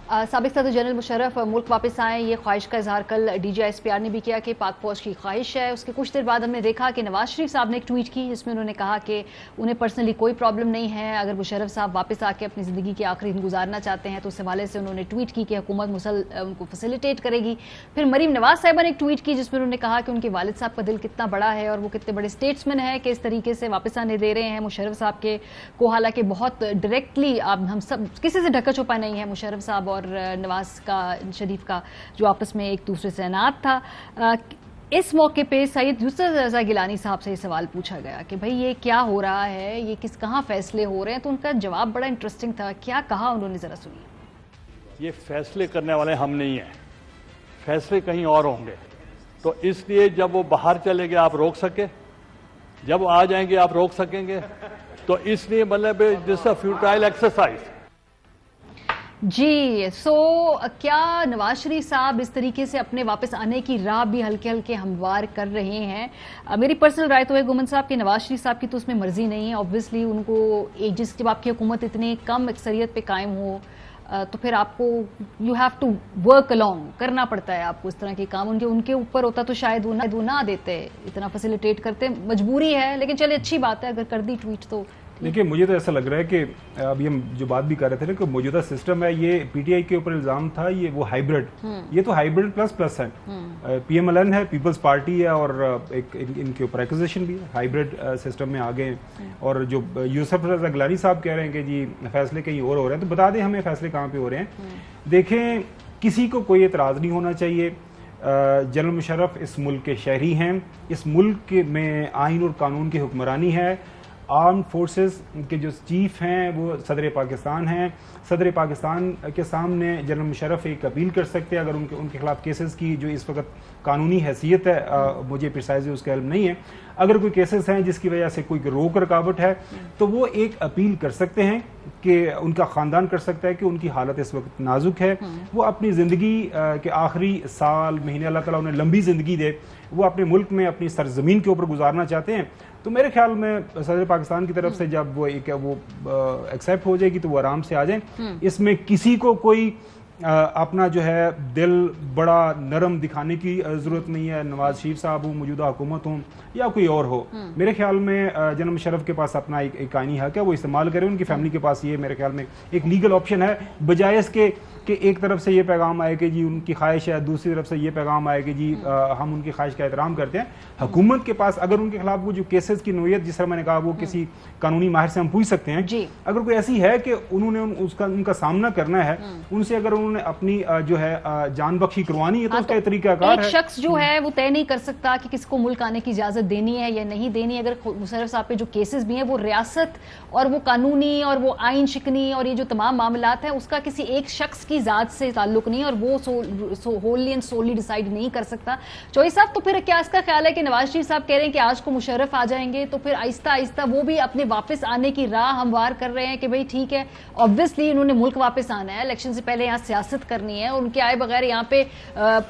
साबिक सदर जनरल मुशर्रफ मुल्क वापस आए, ये ख्वाहिश का इजहार कल DGISPR ने भी किया कि पाक फौज की ख्वाहिश है। उसके कुछ देर बाद हमने देखा कि नवाज शरीफ साहब ने एक ट्वीट की जिसमें उन्होंने कहा कि उन्हें पर्सनली कोई प्रॉब्लम नहीं है, अगर मुशर्रफ साहब वापस आके अपनी ज़िंदगी के आखिरी दिन गुजारना चाहते हैं तो उस हवाले से उन्होंने ट्वीट की कि हुकूमत उनको फैसिलिटेट करेगी। फिर मरीम नवाज साहिबा ने एक ट्वीट की जिसमें उन्होंने कहा कि उनके वालिद साहब का दिल कितना बड़ा है और वो कितने बड़े स्टेट्समैन है कि इस तरीके से वापस आने दे रहे हैं मुशर्रफ साहब के को। हालांकि बहुत डायरेक्टली हम सब किसी से ढका छुपा नहीं है मुशर्रफ साहब और नवाज का शरीफ का जो आपस में एक दूसरे से अनात था। इस मौके पे सैयद यूसुफ रज़ा गिलानी साहब से ये सवाल पूछा गया कि भाई ये क्या हो रहा है, ये कहाँ फैसले हो रहे हैं, तो उनका जवाब बड़ा इंटरेस्टिंग था। क्या कहा उन्होंने, जरा सुनिए। ये फैसले करने वाले हम नहीं हैं, फैसले कहीं और होंगे, तो इसलिए जब वो बाहर चले गए आप रोक सके, जब आ जाएंगे आप रोक सकेंगे, तो इसलिए मतलब दिस अ फ्यूटाइल एक्सरसाइज। जी क्या नवाज शरीफ साहब इस तरीके से अपने वापस आने की राह भी हल्के हल्के हमवार कर रहे हैं? मेरी पर्सनल राय तो है गुमन साहब कि नवाज शरीफ साहब की तो उसमें मर्जी नहीं है। ऑब्वियसली उनको जब आपकी हुकूमत इतनी कम अक्सरियत पे कायम हो तो फिर आपको you have to work along, करना पड़ता है आपको इस तरह के काम। उनके ऊपर होता तो शायद वो ना देते, इतना फैसिलिटेट करते, मजबूरी है। लेकिन चलिए अच्छी बात है अगर कर दी ट्वीट तो। देखिए मुझे तो ऐसा लग रहा है कि अभी हम जो बात भी कर रहे थे ना कि मौजूदा सिस्टम है, ये पीटीआई के ऊपर इल्जाम था, ये वो हाइब्रिड, ये तो हाइब्रिड प्लस है। PMLN है, पीपल्स पार्टी है, और एक इनके ऊपर एक्विजिशन भी है, हाइब्रिड सिस्टम में आ गए। और जो यूसुफ रज़ा गिलानी साहब कह रहे हैं कि जी फैसले कहीं और हो रहे हैं, तो बता दें हमें फैसले कहाँ पे हो रहे हैं। देखें, किसी को कोई एतराज़ नहीं होना चाहिए। जनरल मुशर्रफ इस मुल्क के शहरी हैं, इस मुल्क में आइन और कानून की हुक्मरानी है। आर्म फोर्सेस के जो चीफ हैं वो सदर पाकिस्तान हैं। सदर पाकिस्तान के सामने जनरल मुशर्रफ एक अपील कर सकते हैं अगर उनके खिलाफ केसेस की जो इस वक्त कानूनी हैसियत है, मुझे प्रिसाइजली उसका इल्म नहीं है, अगर कोई केसेस हैं जिसकी वजह से कोई रोक रकावट है तो वो एक अपील कर सकते हैं कि उनका ख़ानदान कर सकता है कि उनकी हालत इस वक्त नाजुक है, वो अपनी ज़िंदगी के आखिरी साल महीने अल्लाह ताला उन्हें लंबी ज़िंदगी दे, वो अपने मुल्क में अपनी सरजमीन के ऊपर गुजारना चाहते हैं। तो मेरे ख्याल में सदर पाकिस्तान की तरफ से जब वो एक्सेप्ट हो जाएगी तो वो आराम से आ जाए। इसमें किसी को कोई अपना जो है दिल बड़ा नरम दिखाने की जरूरत नहीं है। नवाज शरीफ साहब हो, मौजूदा हुकूमत हो या कोई और हो, मेरे ख्याल में जनरल मुशर्रफ के पास अपना एक आईनी हक है, वो इस्तेमाल करें। उनकी फैमिली के पास ये मेरे ख्याल में एक लीगल ऑप्शन है, बजाय इसके कि एक तरफ से ये पैगाम आए कि जी उनकी ख्वाहिश है, दूसरी तरफ से ये पैगाम आए कि जी हम उनकी ख्वाहिश का एहतराम करते हैं। हुकूमत के पास अगर उनके खिलाफ वो जो केसेस की नोयत, जिस तरह मैंने कहा, वो किसी कानूनी माहिर से हम पूछ सकते हैं। अगर कोई ऐसी है कि उन्होंने उनका सामना करना है, उनसे अगर उन्होंने अपनी जो है जान बख्शी करवानी है तो उसका तरीकाकार है। एक शख्स जो है वो तय नहीं कर सकता कि किसको मुल्क आने की इजाजत देनी है या नहीं देनी। अगर मुशर्रफ साहब पे जो केसेस भी हैं वो रियासत और वो कानूनी और वो आइन शिकनी और ये जो तमाम मामलात हैं उसका किसी एक शख्स की जात से ताल्लुक नहीं, और वो होली एंड सोली डिसाइड नहीं कर सकता। चौधरी साहब, तो फिर क्या इसका ख्याल है कि नवाज शरीफ साहब कह रहे हैं कि आज को मुशर्रफ आ जाएंगे तो फिर आहिस्ता आहिस्ता वो भी अपने वापस आने की राह हमवार कर रहे हैं कि भाई ठीक है, ऑब्वियसली इन्होंने मुल्क वापस आना है, इलेक्शन से पहले यहाँ सियासत करनी है, और उनके आए बगैर यहाँ पे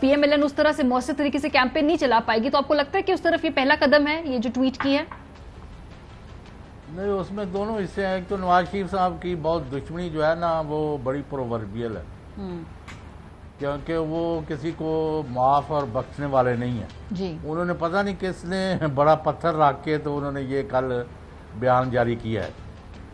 PMLN उस तरह से मौसर तरीके से कैंपेन नहीं चला पाएगी। तो आपको लगता है कि उस तरफ ये पहला कदम है, ये जो ट्वीट की है? नहीं, उसमें दोनों हिस्से हैं। एक तो नवाज शरीफ साहब की बहुत दुश्मनी जो है ना वो बड़ी प्रोवर्बियल है, क्योंकि वो किसी को माफ़ और बख्शने वाले नहीं हैं जी। उन्होंने पता नहीं किसने बड़ा पत्थर रख के तो उन्होंने ये कल बयान जारी किया है।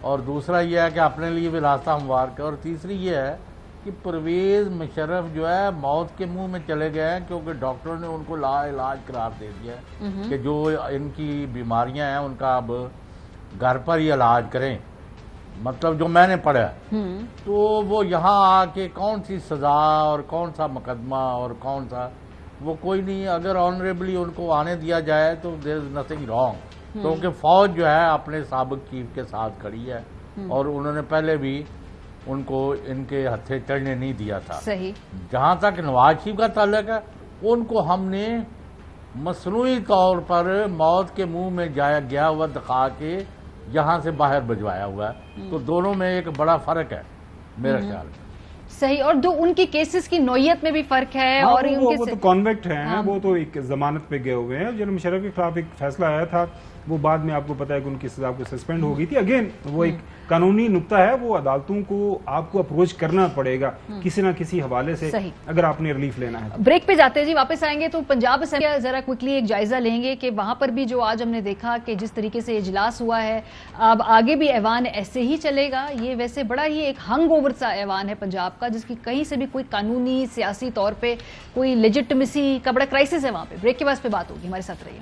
और दूसरा ये है कि अपने लिए भी रास्ता हमवार कर, और तीसरी ये है कि परवेज़ मुशर्रफ जो है मौत के मुंह में चले गए हैं, क्योंकि डॉक्टरों ने उनको लाइलाज करार दे दिया है कि जो इनकी बीमारियां हैं उनका अब घर पर ही इलाज करें। मतलब जो मैंने पढ़ा तो वो यहाँ आके कौन सी सज़ा और कौन सा मुकदमा और कौन सा, वो कोई नहीं। अगर ऑनरेबली उनको आने दिया जाए तो देयर इज नथिंग रॉन्ग, क्योंकि फौज जो है अपने साबिक चीफ के साथ खड़ी है और उन्होंने पहले भी उनको इनके हथे चढ़ने नहीं दिया था। सही। जहाँ तक नवाज शरीफ का ताल्लुक है, उनको हमने मसनूई तौर पर मौत के मुंह में जाया गया हुआ दिखा के यहाँ से बाहर भिजवाया हुआ है। तो दोनों में एक बड़ा फर्क है मेरा ख्याल में। सही। और जो उनकी केसेस की नोयत में भी फर्क है। और वो तो कॉन्वेक्ट हैं, वो तो एक जमानत पे गए हुए हैं। जनरल मुशर्रफ के खिलाफ एक फैसला आया था وہ بعد میں آپ کو پتا ہے کہ ان کی سزا کو سسپینڈ ہو گئی تھی. اگین وہ ایک قانونی نقطہ ہے, وہ عدالتوں کو آپ کو اپروچ کرنا پڑے گا کسی نہ کسی حوالے سے اگر آپ نے ریلیف لینا ہے. بریک پہ جاتے ہیں جی, واپس آئیں گے تو پنجاب اسمبلی ذرا کوئکلی ایک جائزہ لیں گے کہ وہاں پر بھی جو آج ہم نے دیکھا کہ جس طریقے سے اجلاس ہوا ہے, اب آگے بھی ایوان ایسے ہی چلے گا. یہ ویسے بڑا ہی ایک ہنگ اوور سا ایوان ہے پنجاب کا, جس کی کہیں سے بھی کوئی قانونی سیاسی طور پہ کوئی لیجٹمیسی کا بڑا کرائسس ہے وہاں پہ. بریک کے بعد پہ بات ہوگی, ہمارے ساتھ رہیے.